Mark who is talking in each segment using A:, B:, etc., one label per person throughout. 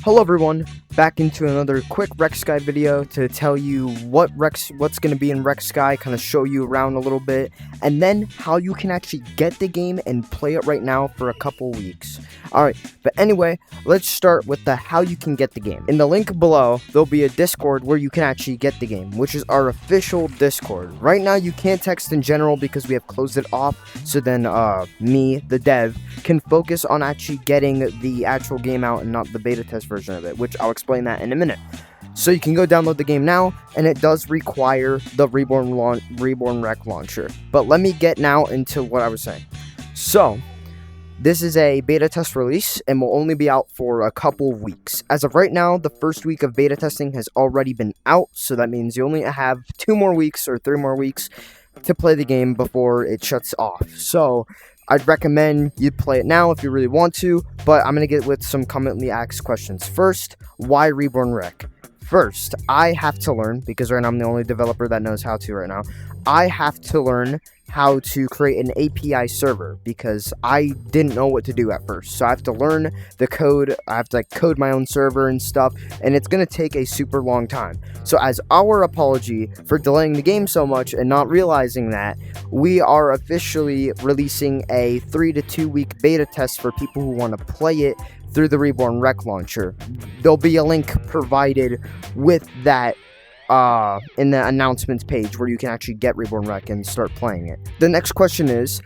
A: Hello everyone, back into another quick Rex-Sky video to tell you what's going to be in Rex-Sky, kind of show you around a little bit, and then how you can actually get the game and play it right now for a couple weeks. Alright, but anyway, let's start with the how you can get the game. In the link below, there'll be a Discord where you can actually get the game, which is our official Discord. Right now you can't text in general because we have closed it off, so then me, the dev, can focus on actually getting the actual game out and not the beta test version of it, which I'll explain that in a minute. So you can go download the game now, and it does require the Reborn Rec launcher. But let me get now into what I was saying. So this is a beta test release and will only be out for a couple of weeks. As of right now, the first week of beta testing has already been out, so that means you only have 2 more weeks or 3 more weeks to play the game before it shuts off. So I'd recommend you play it now if you really want to, but I'm going to get with some commonly asked questions. First, why Reborn Rec? First, I have to learn, because right now I'm the only developer that knows how to right now, I have to learn how to create an API server, because I didn't know what to do at first. So I have to learn the code, I have to code my own server and stuff, and it's going to take a super long time. So as our apology for delaying the game so much and not realizing that, we are officially releasing a 3 to 2 week beta test for people who want to play it through the Reborn Rec launcher. There'll be a link provided with that in the announcements page where you can actually get Reborn Rec and start playing it. The next question is,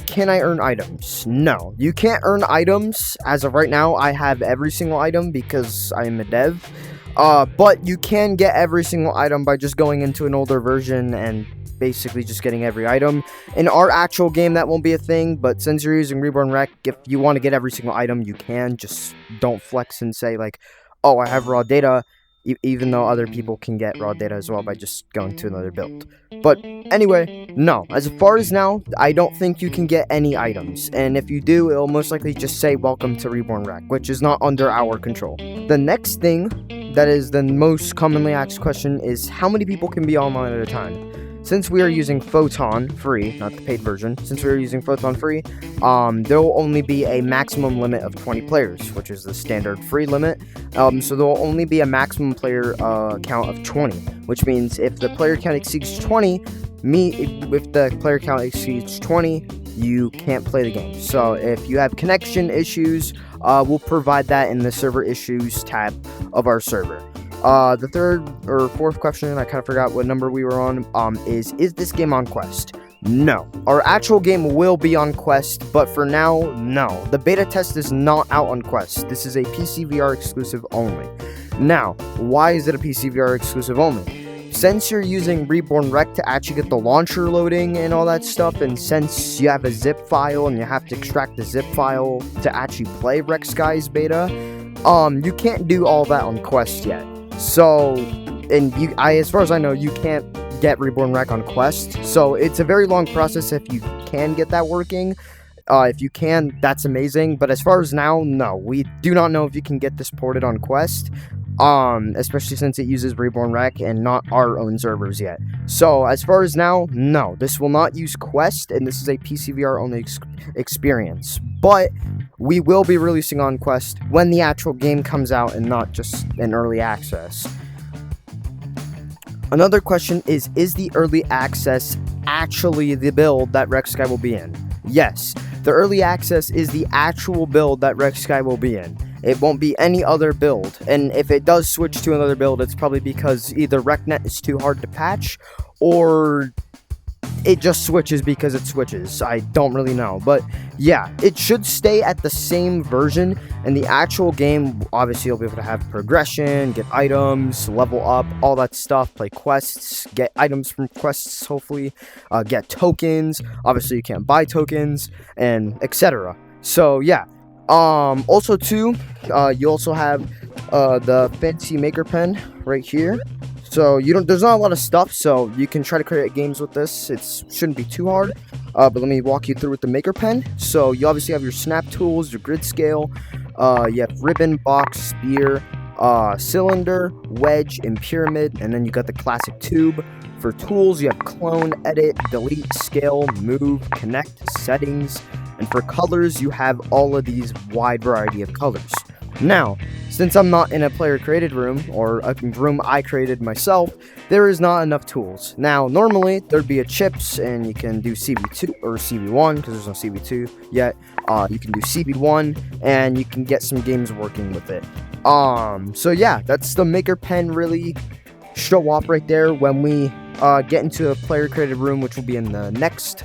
A: can I earn items? No, you can't earn items. As of right now, I have every single item because I am a dev. But you can get every single item by just going into an older version and basically just getting every item. In our actual game, that won't be a thing, but since you're using Reborn Rec, if you want to get every single item, you can. Just don't flex and say like, oh, I have raw data, even though other people can get raw data as well by just going to another build. But anyway, no, as far as now, I don't think you can get any items, and if you do, it'll most likely just say welcome to Reborn Rec, which is not under our control. The next thing that is the most commonly asked question is how many people can be online at a time. Since we are using Photon free, not the paid version, since we are using Photon free, there will only be a maximum limit of 20 players, which is the standard free limit. So there will only be a maximum player count of 20, which means if the player count exceeds 20, if the player count exceeds 20, you can't play the game. So if you have connection issues, we'll provide that in the server issues tab of our server. The third or fourth question, I kind of forgot what number we were on, is this game on Quest? No. Our actual game will be on Quest, but for now, no. The beta test is not out on Quest. This is a PC VR exclusive only. Now, why is it a PC VR exclusive only? Since you're using Reborn Rec to actually get the launcher loading and all that stuff, and since you have a zip file and you have to extract the zip file to actually play Rex-Sky's beta, you can't do all that on Quest yet. So, as far as I know, you can't get Reborn Rec on Quest, so it's a very long process if you can get that working. If you can, that's amazing, but as far as now, no, we do not know if you can get this ported on Quest, especially since it uses Reborn Rec and not our own servers yet. So, as far as now, no, this will not use Quest, and this is a PCVR only experience, but we will be releasing on Quest when the actual game comes out and not just in early access. Another question is the early access actually the build that Rex-Sky will be in? Yes, the early access is the actual build that Rex-Sky will be in. It won't be any other build, and if it does switch to another build, it's probably because either RecNet is too hard to patch, or it just switches because it switches. I don't really know, but yeah, it should stay at the same version, and the actual game, obviously you'll be able to have progression, get items, level up, all that stuff, play quests, get items from quests, hopefully, get tokens. Obviously you can't buy tokens, and etc. So yeah, also too, you also have the fancy maker pen right here. So there's not a lot of stuff, so you can try to create games with this. It shouldn't be too hard, but let me walk you through with the maker pen. So you obviously have your snap tools, your grid scale, you have ribbon, box, spear, cylinder, wedge, and pyramid, and then you got the classic tube. For tools, you have clone, edit, delete, scale, move, connect, settings, and for colors, you have all of these wide variety of colors. Now, since I'm not in a player created room, or a room I created myself, there is not enough tools. Now, normally there'd be a chips, and you can do CB2 or CB1 because there's no CB2 yet. You can do CB1, and you can get some games working with it. So yeah, that's the maker pen really show off right there when we get into a player created room, which will be in the next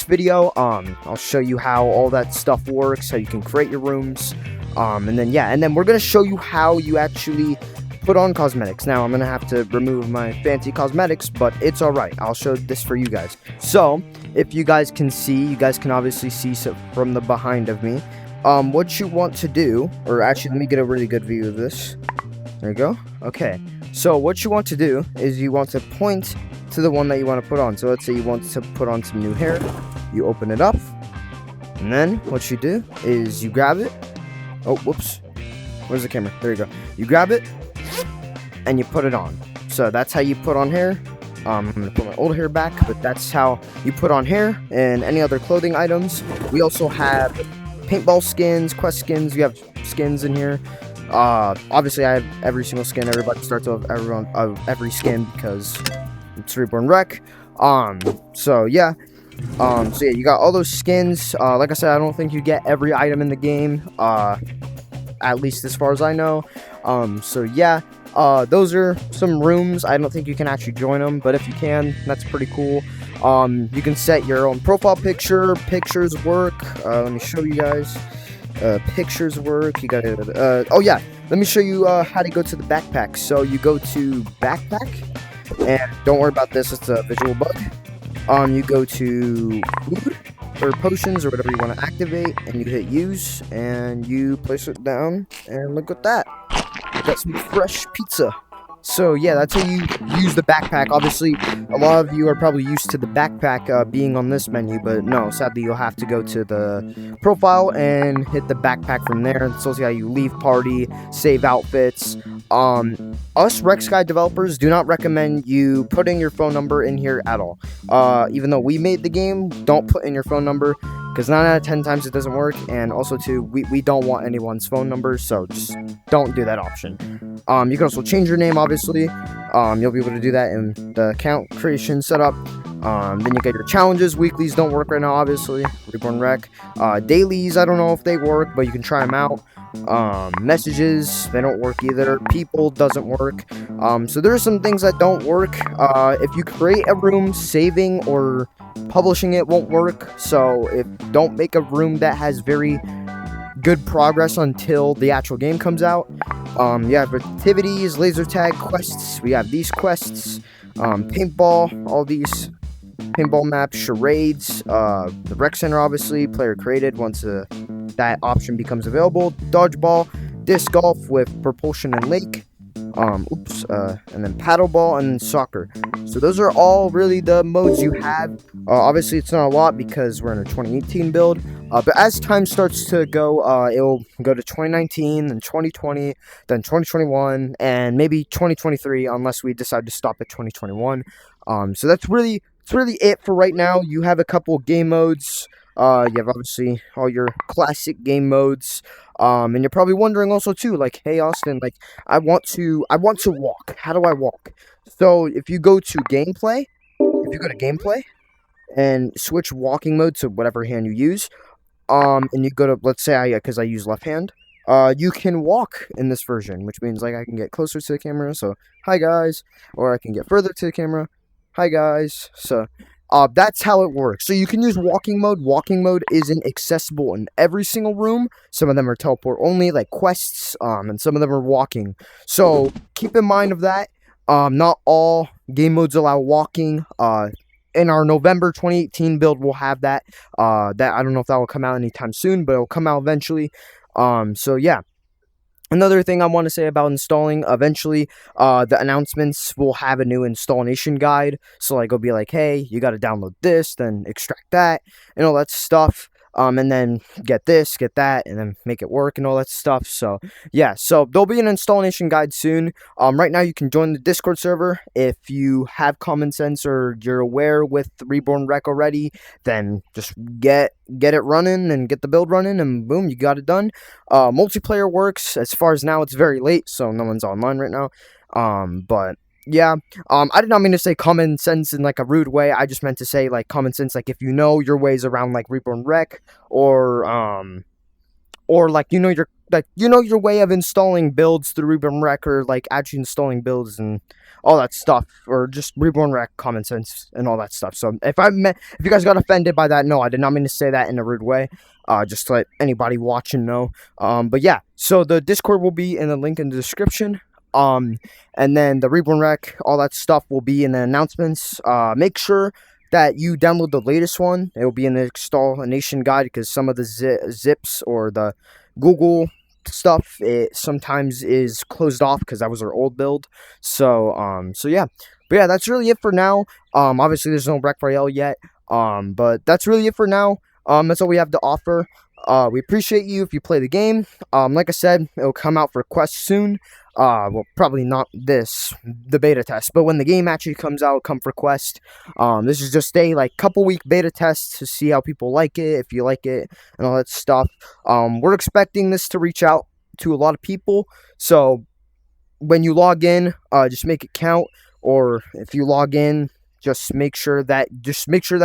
A: video. I'll show you how all that stuff works, how you can create your rooms. And then we're gonna show you how you actually put on cosmetics. Now I'm gonna have to remove my fancy cosmetics, but it's alright. I'll show this for you guys. So if you guys can see, you guys can obviously see from the behind of me. What you want to do, or actually let me get a really good view of this. There you go. Okay. So what you want to do is you want to point to the one that you want to put on. So let's say you want to put on some new hair. You open it up, and then what you do is you grab it. Oh, whoops. Where's the camera? There you go. You grab it, and you put it on. So that's how you put on hair. I'm going to put my old hair back, but that's how you put on hair and any other clothing items. We also have paintball skins, quest skins. We have skins in here. Obviously, I have every single skin. Everybody starts off every skin because it's Reborn Rec. So yeah, you got all those skins. Like I said, I don't think you get every item in the game, at least as far as I know. So yeah, those are some rooms. I don't think you can actually join them, but if you can, that's pretty cool. You can set your own profile picture. Pictures work. Let me show you guys. Pictures work. You gotta oh yeah, let me show you how to go to the backpack. So you go to backpack, and don't worry about this, it's a visual bug. You go to food or potions or whatever you want to activate, and you hit use, and you place it down, and look at that, you got some fresh pizza. So yeah, that's how you use the backpack. Obviously, a lot of you are probably used to the backpack being on this menu, but no, sadly you'll have to go to the profile and hit the backpack from there. It's also how you leave party, save outfits. Us Reksky developers do not recommend you putting your phone number in here at all. Even though we made the game, don't put in your phone number, because 9 out of 10 times it doesn't work, and also too, we don't want anyone's phone number, so just don't do that option. You can also change your name, obviously. You'll be able to do that in the account creation setup. Then you get your challenges. Weeklies don't work right now, obviously. Reborn Rec. Dailies, I don't know if they work, but you can try them out. Messages, they don't work either. People doesn't work. So there are some things that don't work. If you create a room, saving or publishing it won't work. So don't make a room that has very good progress until the actual game comes out. You have activities, laser tag, quests. We have these quests, paintball, all these paintball maps, charades, the rec center, obviously, player created once that option becomes available, dodgeball, disc golf with propulsion and lake, and then paddleball and soccer. So those are all really the modes you have. Obviously it's not a lot because we're in a 2018 build, but as time starts to go, it'll go to 2019, then 2020, then 2021, and maybe 2023 unless we decide to stop at 2021. So that's really it for right now. You have a couple game modes. You have obviously all your classic game modes. And you're probably wondering also too, like, hey Austin, like I want to walk. How do I walk? So if you go to gameplay, and switch walking mode to whatever hand you use, and you go to, let's say because I use left hand, you can walk in this version, which means like I can get closer to the camera, so hi guys, or I can get further to the camera, hi guys. So that's how it works. So you can use walking mode. Walking mode isn't accessible in every single room. Some of them are teleport only, like quests, and some of them are walking. So keep in mind of that. Not all game modes allow walking. In our November 2018 build, we'll have that. That I don't know if that will come out anytime soon, but it'll come out eventually. So yeah. Another thing I want to say about installing, eventually, the announcements will have a new installation guide. So, like, it'll be like, hey, you got to download this, then extract that, and all that stuff. and then get this, get that, and then make it work and all that stuff. So yeah, so there'll be an installation guide soon. Right now you can join the Discord server if you have common sense or you're aware with Reborn Rec already. Then just get it running and get the build running, and boom, you got it done. Multiplayer works. As far as now, it's very late, so no one's online right now. But yeah, I did not mean to say common sense in like a rude way. I just meant to say like common sense, like if you know your ways around like Reborn Rec, or like you know your way of installing builds through Reborn Rec, or like actually installing builds and all that stuff, or just Reborn Rec common sense and all that stuff. So if you guys got offended by that, no, I did not mean to say that in a rude way. Just to let anybody watching know. But yeah, so the Discord will be in the link in the description. And then the Reborn Rec, all that stuff will be in the announcements. Make sure that you download the latest one. It will be in the installation guide, because some of the zips or the Google stuff, it sometimes is closed off because that was our old build. So yeah, but yeah, that's really it for now. Obviously there's no Rec Royale yet. But that's really it for now. That's all we have to offer. We appreciate you if you play the game. Like I said, it'll come out for Quest soon. Well, probably not the beta test, but when the game actually comes out, come for Quest. This is just a like couple week beta test to see how people like it, if you like it, and all that stuff. We're expecting this to reach out to a lot of people, so when you log in, just make it count. Or if you log in, just make sure that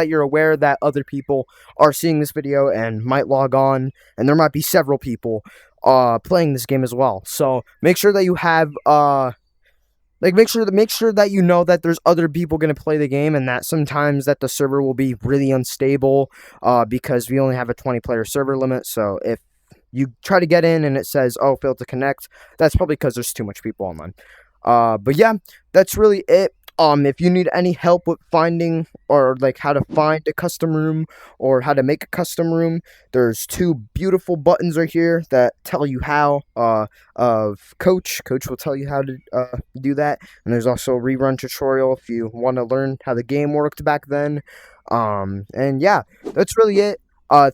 A: you're aware that other people are seeing this video and might log on, and there might be several people playing this game as well. So make sure that you have make sure that you know that there's other people going to play the game, and that sometimes that the server will be really unstable because we only have a 20-player server limit. So if you try to get in and it says, oh, failed to connect, that's probably because there's too much people online. But yeah, that's really it. If you need any help with finding, or like how to find a custom room or how to make a custom room, there's two beautiful buttons right here that tell you how. Coach will tell you how to do that, and there's also a rerun tutorial if you want to learn how the game worked back then. And yeah, that's really it.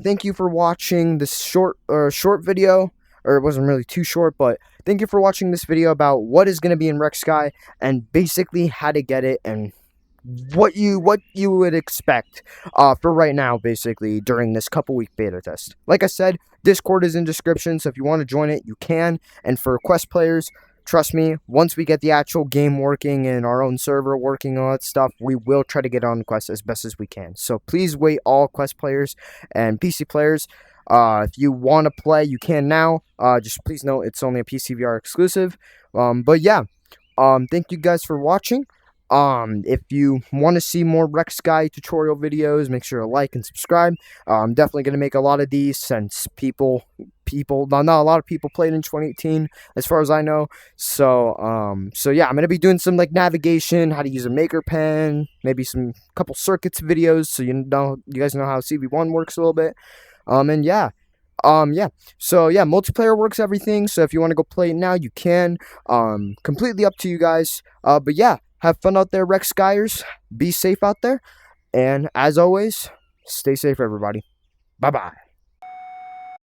A: Thank you for watching this short video. Or it wasn't really too short, but thank you for watching this video about what is going to be in Recsky, and basically how to get it, and what you would expect for right now, basically, during this couple week beta test. Like I said, Discord is in description, so if you want to join it, you can. And for Quest players, trust me, once we get the actual game working and our own server working, all that stuff, we will try to get on Quest as best as we can. So please wait, all Quest players and PC players. If you want to play, you can now. Just please note, it's only a PCVR exclusive. But yeah, thank you guys for watching. If you want to see more Recsky tutorial videos, make sure to like and subscribe. I'm definitely going to make a lot of these, since not a lot of people played in 2018, as far as I know. So yeah, I'm going to be doing some like navigation, how to use a maker pen, maybe some couple circuits videos, so you guys know how CV1 works a little bit. And yeah. So yeah, multiplayer works everything. So if you want to go play it now, you can. Completely up to you guys. But yeah, have fun out there, Recskyers. Be safe out there. And as always, stay safe, everybody. Bye-bye.